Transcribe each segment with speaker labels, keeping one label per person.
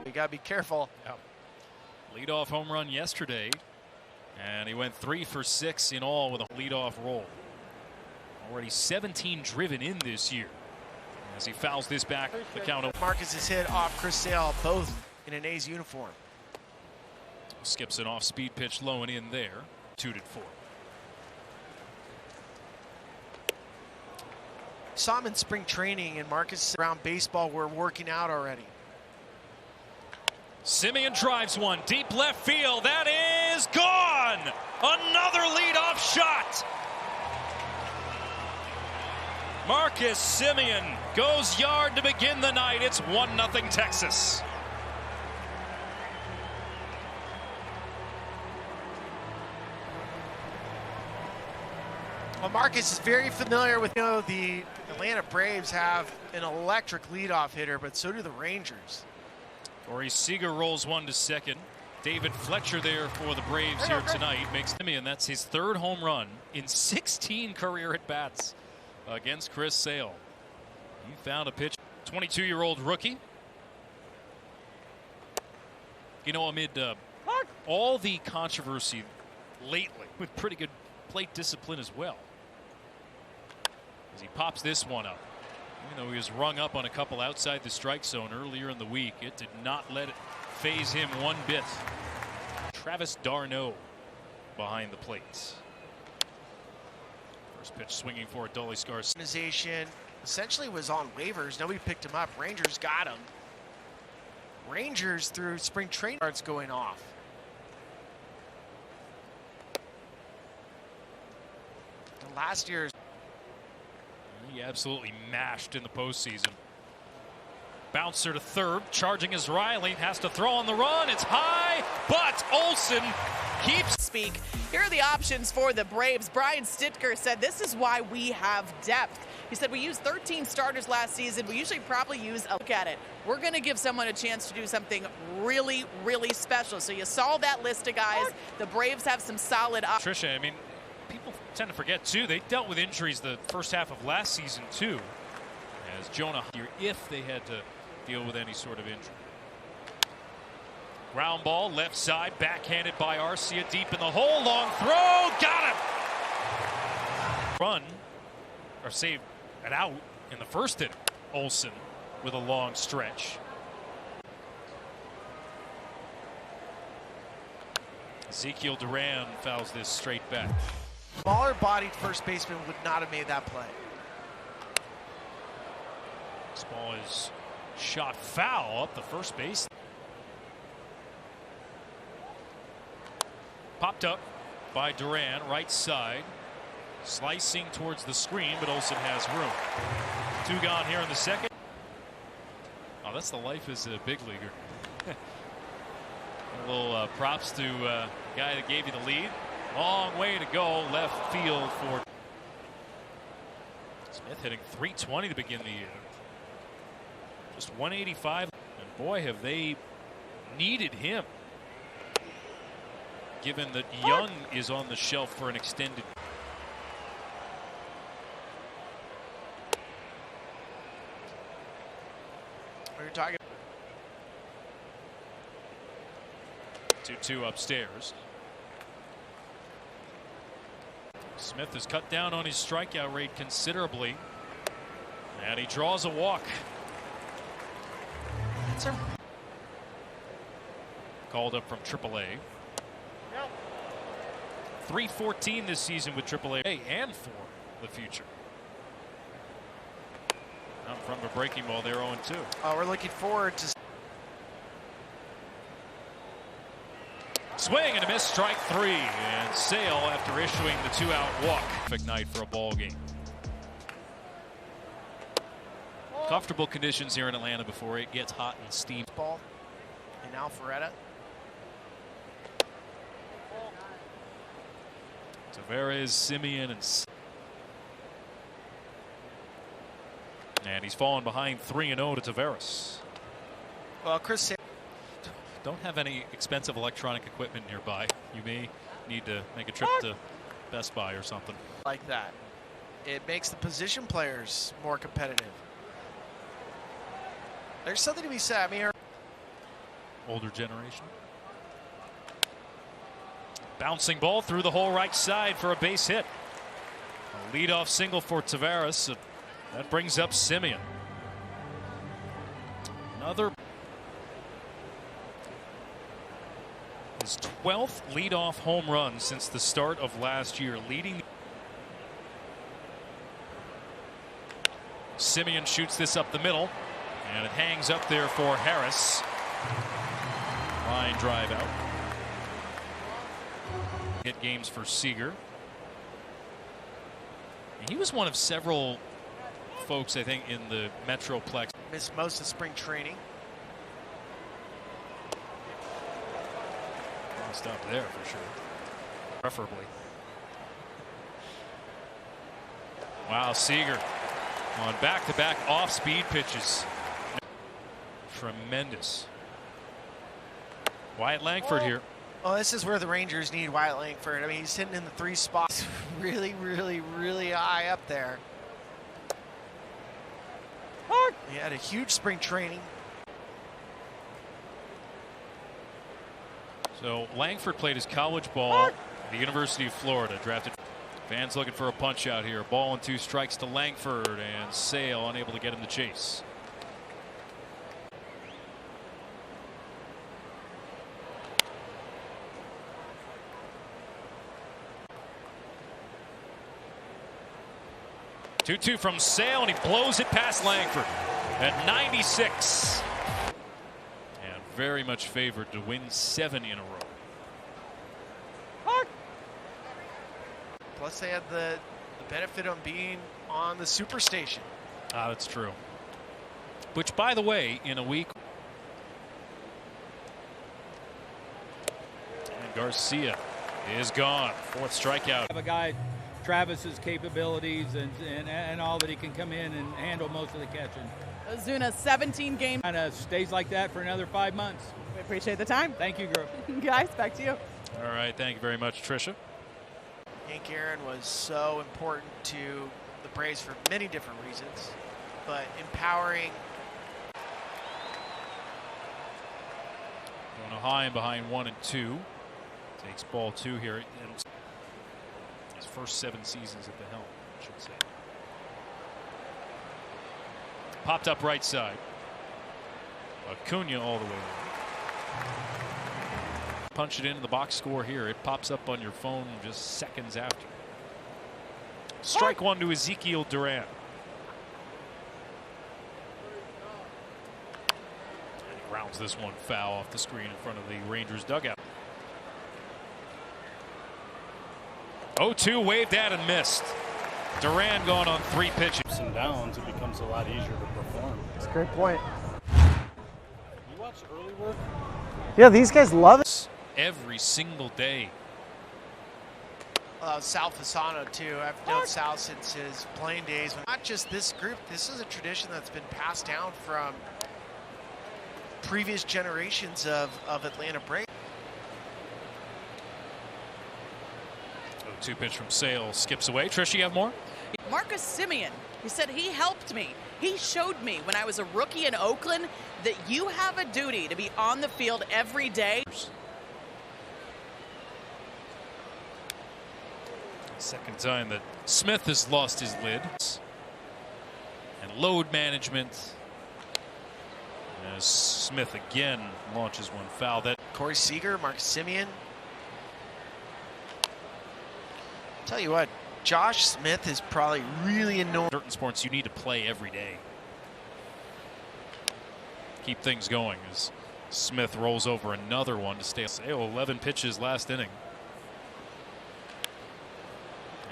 Speaker 1: You got to be careful.
Speaker 2: Yep. Leadoff home run yesterday, and he went 3 for 6 in all with a leadoff roll. Already 17 driven in this year. As he fouls this back, the count.
Speaker 1: Marcus is hit off Chris Sale, both in an A's uniform.
Speaker 2: Skips an off-speed pitch low and in there. 2-4.
Speaker 1: Saw him in spring training, and Marcus around baseball were working out already.
Speaker 2: Semien drives one deep left field. That is gone. Another leadoff shot. Marcus Semien goes yard to begin the night. It's 1-0 Texas.
Speaker 1: Well, Marcus is very familiar with, the Atlanta Braves have an electric leadoff hitter, but so do the Rangers.
Speaker 2: Corey Seager rolls one to second. David Fletcher there for the Braves here tonight makes Semien. That's his 3rd home run in 16 career at-bats against Chris Sale. He found a pitch. 22-year-old rookie. Amid all the controversy lately, with pretty good plate discipline as well. As he pops this one up. Even though he was rung up on a couple outside the strike zone earlier in the week, it did not let it phase him one bit. Travis d'Arnaud behind the plate. First pitch swinging for Adolis Garcia.
Speaker 1: Organization essentially was on waivers. Nobody picked him up. Rangers got him. Rangers through spring training starts going off. And last year's.
Speaker 2: He absolutely mashed in the postseason. Bouncer to third, charging as Riley has to throw on the run. It's high, but Olsen keeps.
Speaker 3: Speak. Here are the options for the Braves. Brian Stitker said this is why we have depth. He said we used 13 starters last season. We usually probably use a look at it. We're going to give someone a chance to do something really, really special. So you saw that list of guys. The Braves have some solid options.
Speaker 2: Trisha, I mean, people tend to forget too, they dealt with injuries the first half of last season too, as Jonah here, if they had to deal with any sort of injury. Ground ball left side, backhanded by Arcia, deep in the hole, long throw, got him. Run or save it out in the first inning. Olsen with a long stretch. Ezekiel Duran fouls this straight back.
Speaker 1: Smaller bodied first baseman would not have made that play.
Speaker 2: This ball is shot foul up the first base. Popped up by Duran, right side. Slicing towards the screen, but Olsen has room. 2 gone here in the second. Oh, that's the life as a big leaguer. A little props to the guy that gave you the lead. Long way to go left field for Smith, hitting .320 to begin the year. Just 185, and boy, have they needed him, given that Young is on the shelf for an extended.
Speaker 1: We're talking
Speaker 2: 2-2 upstairs. Smith has cut down on his strikeout rate considerably, and he draws a walk. Called up from AAA. 314 this season with AAA and for the future. Out from a breaking ball, they're 0-2.
Speaker 1: We're looking forward to.
Speaker 2: Swing and a miss, strike 3, and Sale after issuing the 2-out walk. Perfect night for a ball game. Comfortable conditions here in Atlanta before it gets hot and steamy.
Speaker 1: Ball and Alpharetta.
Speaker 2: Tavares, Semien, and he's fallen behind 3-0 to Tavares.
Speaker 1: Well, Chris.
Speaker 2: Don't have any expensive electronic equipment nearby. You may need to make a trip to Best Buy or something
Speaker 1: like that. It makes the position players more competitive. There's something to be said. I mean,
Speaker 2: older generation. Bouncing ball through the whole right side for a base hit. A leadoff single for Tavares. That brings up Simeon. Another. His 12th leadoff home run since the start of last year, leading. Simeon shoots this up the middle, and it hangs up there for Harris. Line drive out. Hit games for Seager. He was one of several folks, I think, in the Metroplex.
Speaker 1: Missed most of spring training.
Speaker 2: Stop there for sure. Preferably. Wow, Seager on back-to-back off-speed pitches. Tremendous. Wyatt Langford here.
Speaker 1: Oh, this is where the Rangers need Wyatt Langford. I mean, he's sitting in the 3 spots, really, really, really high up there. He had a huge spring training.
Speaker 2: So Langford played his college ball at the University of Florida. Drafted. Fans looking for a punch out here. Ball and 2 strikes to Langford, and Sale unable to get him to chase. Two from Sale, and he blows it past Langford at 96. And very much favored to win 7 in a row.
Speaker 1: Plus, they had the benefit of being on the Superstation.
Speaker 2: Ah, that's true. Which, by the way, in a week. And Garcia is gone. 4th strikeout.
Speaker 4: Have a guy Travis's capabilities and all that he can come in and handle most of the catching.
Speaker 3: Ozuna, 17 games.
Speaker 4: Kind of stays like that for another 5 months.
Speaker 3: We appreciate the time.
Speaker 4: Thank you, girl.
Speaker 3: Guys, back to you.
Speaker 2: All right, thank you very much, Tricia.
Speaker 1: Hank Aaron was so important to the Braves for many different reasons, but empowering.
Speaker 2: Going a high and behind 1 and 2. Takes ball 2 here. His first 7 seasons at the helm, I should say. Popped up right side. Acuna all the way there. Punch it into the box score here. It pops up on your phone just seconds after. Strike 1 to Ezekiel Duran. And he rounds this one foul off the screen in front of the Rangers dugout. 0-2 waved at and missed. Duran gone on 3 pitches.
Speaker 5: Ups and downs, it becomes a lot easier to perform.
Speaker 6: That's a great point.
Speaker 5: You watch early work?
Speaker 6: Yeah, these guys love it.
Speaker 2: Every single day.
Speaker 1: Sal Fasano, too. I've known Sal since his playing days. Not just this group. This is a tradition that's been passed down from previous generations of Atlanta Braves.
Speaker 2: 0-2 pitch from Sale skips away. Trish, you have more?
Speaker 3: Marcus Simeon, he said he helped me. He showed me when I was a rookie in Oakland that you have a duty to be on the field every day.
Speaker 2: Second time that Smith has lost his lid. And load management. As Smith again launches one foul. That
Speaker 1: Corey Seager, Mark Simeon. Tell you what, Josh Smith is probably really annoying.
Speaker 2: certain sports you need to play every day. Keep things going as Smith rolls over another one to stay. 11 pitches last inning.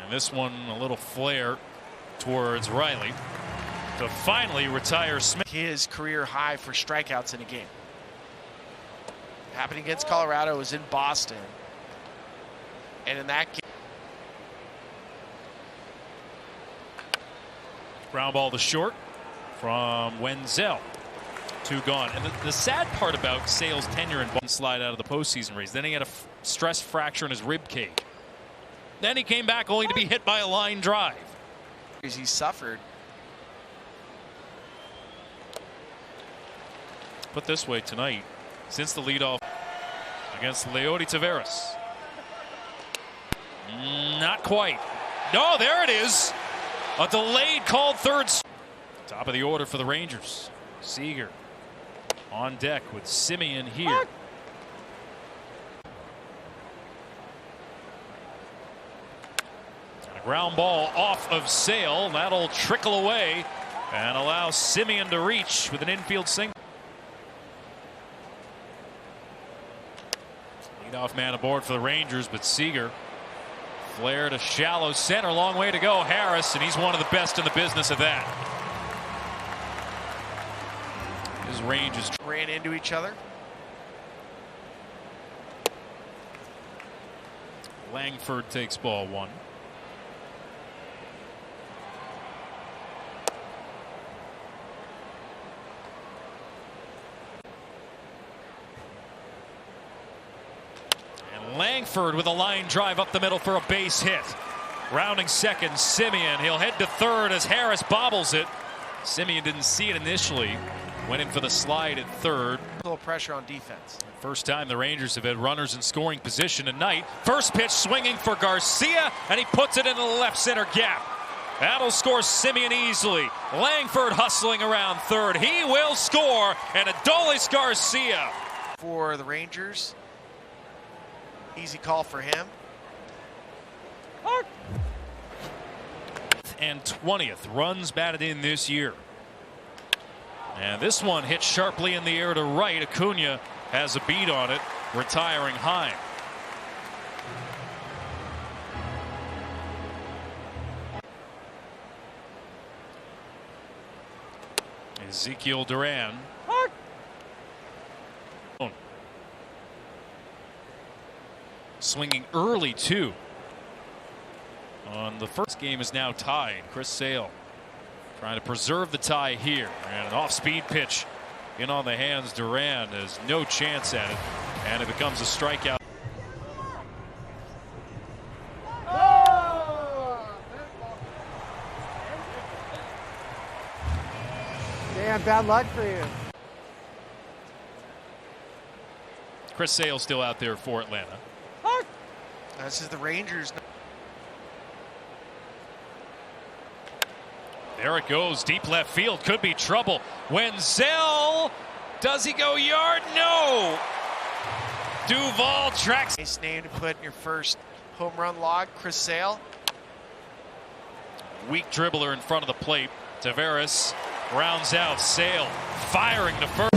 Speaker 2: And this one a little flare towards Riley to finally retire Smith.
Speaker 1: His career high for strikeouts in a game. Happened against Colorado, was in Boston. And in that game.
Speaker 2: Ground ball to short from Wenzel. 2 gone. And the sad part about Sale's tenure in Boston, slide out of the postseason race. Then he had a stress fracture in his rib cage. Then he came back only to be hit by a line drive.
Speaker 1: He suffered.
Speaker 2: Put this way, tonight since the leadoff against Leody Taveras. Not quite. No, there it is. A delayed called third. Top of the order for the Rangers. Seager on deck with Semien here. And a ground ball off of Sale. That'll trickle away and allow Semien to reach with an infield single. Leadoff man aboard for the Rangers, but Seager flared a shallow center. Long way to go, Harris, and he's one of the best in the business of that. His range is
Speaker 1: Ran into each other.
Speaker 2: Langford takes ball one. And Langford with a line drive up the middle for a base hit. Rounding second, Semien. He'll head to third as Harris bobbles it. Semien didn't see it initially. Went in for the slide at third.
Speaker 1: A little pressure on defense.
Speaker 2: First time the Rangers have had runners in scoring position tonight. First pitch swinging for Garcia, and he puts it into the left center gap. That'll score Semien easily. Langford hustling around third. He will score, and Adolis Garcia.
Speaker 1: For the Rangers, easy call for him.
Speaker 2: And 20th runs batted in this year. And this one hit sharply in the air to right. Acuna has a beat on it, retiring high. Ezekiel Duran. Swinging early, too. On the first game is now tied. Chris Sale trying to preserve the tie here. And an off-speed pitch in on the hands. Duran has no chance at it. And it becomes a strikeout.
Speaker 6: Damn, bad luck for you.
Speaker 2: Chris Sale still out there for Atlanta.
Speaker 1: This is the Rangers.
Speaker 2: There it goes, deep left field, could be trouble. Wenzel, does he go yard? No. Duvall tracks.
Speaker 1: Nice name to put in your first home run log, Chris Sale.
Speaker 2: Weak dribbler in front of the plate. Taveras rounds out. Sale firing to first.